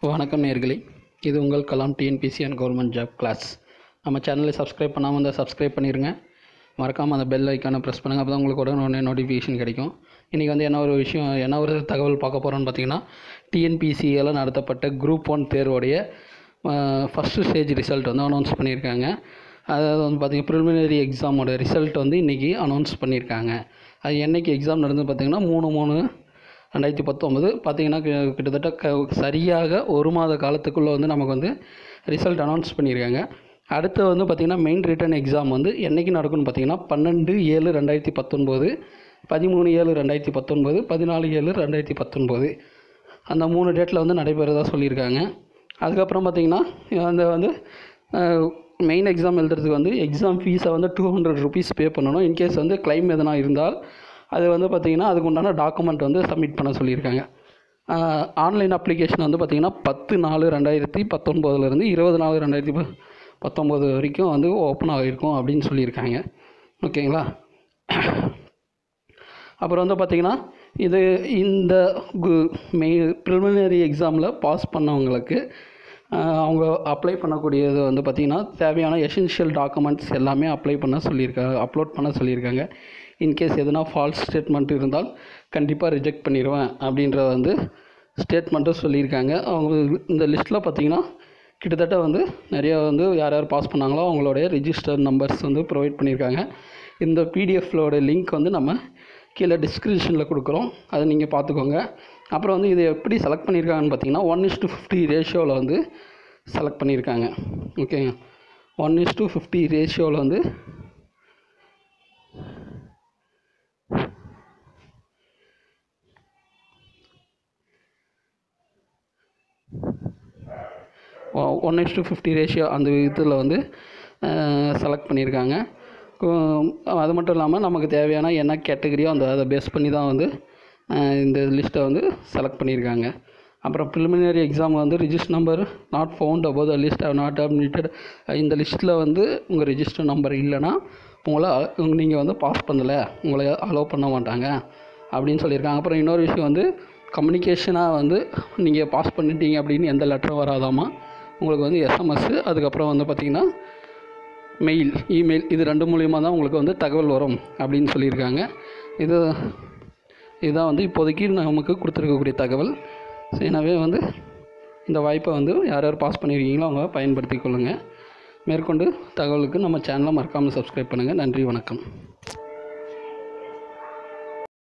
வணக்கம் நேயர்களே, இது உங்கள் Kalam TNPSC and government job class. நம்ம சேனலை சப்ஸ்கிரைப் பண்ணாமல் இருந்தால் சப்ஸ்கிரைப் பண்ணிடுங்க. மறக்காமல் அந்த பெல் ஐக்கானை ப்ரெஸ் பண்ணுங்கள். அப்போ தான் உங்களுக்கு உடனே நோட்டிஃபிகேஷன் கிடைக்கும். இன்றைக்கி வந்து என்ன ஒரு தகவல் பார்க்க போகிறோன்னு பார்த்தீங்கன்னா, டிஎன்பிசியால் நடத்தப்பட்ட குரூப் 1 தேர்வுடைய ஃபஸ்ட்டு ஸ்டேஜ் ரிசல்ட் வந்து அனௌன்ஸ் பண்ணியிருக்காங்க. அதாவது வந்து பார்த்திங்கன்னா ப்ரிலிமினரி எக்ஸாமோட ரிசல்ட் வந்து இன்றைக்கி அனௌன்ஸ் பண்ணியிருக்காங்க. அது என்றைக்கு எக்ஸாம் நடந்து பார்த்திங்கன்னா 3/3/2019 பார்த்திங்கன்னா கிட்டத்தட்ட சரியாக ஒரு மாத காலத்துக்குள்ளே வந்து நமக்கு வந்து ரிசல்ட் அனௌன்ஸ் பண்ணியிருக்காங்க. அடுத்து வந்து பார்த்திங்கன்னா மெயின் ரிட்டன் எக்ஸாம் வந்து என்றைக்கு நடக்கும்னு பார்த்திங்கன்னா 12/7/2019, 13/7/2019, 14/7/2019 அந்த 3 டேட்டில் வந்து நடைபெறதாக சொல்லியிருக்காங்க. அதுக்கப்புறம் பார்த்திங்கன்னா அந்த வந்து மெயின் எக்ஸாம் எழுதுறதுக்கு வந்து எக்ஸாம் ஃபீஸை வந்து 200 ரூபீஸ் பே பண்ணணும். இன்கேஸ் வந்து கிளைம் எதனா இருந்தால் அது வந்து பார்த்திங்கன்னா அதுக்கு உண்டான டாக்குமெண்ட் வந்து சப்மிட் பண்ண சொல்லியிருக்காங்க. ஆன்லைன் அப்ளிகேஷன் வந்து பார்த்திங்கன்னா 10/4/2019 20/4/2019 வரைக்கும் வந்து ஓப்பன் ஆகிருக்கும் அப்படின்னு சொல்லியிருக்காங்க. ஓகேங்களா. அப்புறம் வந்து பார்த்திங்கன்னா இந்த ப்ரிலிமினரி எக்ஸாமில் பாஸ் பண்ணவங்களுக்கு அவங்க அப்ளை பண்ணக்கூடியது வந்து பார்த்திங்கன்னா தேவையான எசென்ஷியல் டாக்குமெண்ட்ஸ் எல்லாமே அப்லோட் பண்ண சொல்லியிருக்காங்க. இன்கேஸ் எதுனா ஃபால்ஸ் ஸ்டேட்மெண்ட் இருந்தால் கண்டிப்பாக ரிஜெக்ட் பண்ணிடுவேன் அப்படின்றத வந்து ஸ்டேட்மெண்ட்டும் சொல்லியிருக்காங்க. அவங்க இந்த லிஸ்ட்டில் பார்த்திங்கன்னா கிட்டத்தட்ட வந்து நிறையா வந்து யார் பாஸ் பண்ணாங்களோ அவங்களுடைய ரிஜிஸ்டர் நம்பர்ஸ் வந்து ப்ரொவைட் பண்ணியிருக்காங்க. இந்த பிடிஎஃப்லோட லிங்க் வந்து நம்ம கீழே டிஸ்கிரிப்ஷனில் கொடுக்குறோம், அதை நீங்கள் பார்த்துக்கோங்க. அப்புறம் வந்து இதை எப்படி செலக்ட் பண்ணியிருக்காங்கன்னு பார்த்தீங்கன்னா 1:50 ரேஷியோவில் வந்து செலக்ட் பண்ணியிருக்காங்க. ஓகேங்க, 1:50 ரேஷியோவில் வந்து ரேஷியோ அந்த இதில் வந்து செலக்ட் பண்ணியிருக்காங்க. அது மட்டும் இல்லாமல் நமக்கு தேவையான என்ன கேட்டகரியோ அதை பேஸ் பண்ணி தான் வந்து இந்த லிஸ்ட்டை வந்து செலக்ட் பண்ணியிருக்காங்க. அப்புறம் ப்ரிலிமினரி எக்ஸாம் வந்து register number not found above the list have not admitted. இந்த லிஸ்ட்டில் வந்து உங்கள் ரிஜிஸ்டர் நம்பர் இல்லைன்னா நீங்கள் வந்து பாஸ் பண்ணலை, உங்களை அலோவ் பண்ண மாட்டாங்க அப்படின்னு சொல்லியிருக்காங்க. அப்புறம் இன்னொரு விஷயம் வந்து கம்யூனிகேஷனாக வந்து நீங்கள் பாஸ் பண்ணிட்டீங்க அப்படின்னு எந்த லெட்டரும் வராதாமா. உங்களுக்கு வந்து எஸ்எம்எஸ், அதுக்கப்புறம் வந்து பார்த்திங்கன்னா இமெயில் இது 2 மூலிமா தான் உங்களுக்கு வந்து தகவல் வரும் அப்படின்னு சொல்லியிருக்காங்க. இதுதான் வந்து இப்போதைக்கு நமக்கு கொடுத்துருக்கக்கூடிய தகவல். எனவே வந்து இந்த வாய்ப்பை வந்து யார் பாஸ் பண்ணியிருக்கீங்களோ அவங்க பயன்படுத்தி கொள்ளுங்கள். மேற்கொண்டு தகவலுக்கு நம்ம சேனலை மறக்காமல் சப்ஸ்கிரைப் பண்ணுங்கள். நன்றி, வணக்கம்.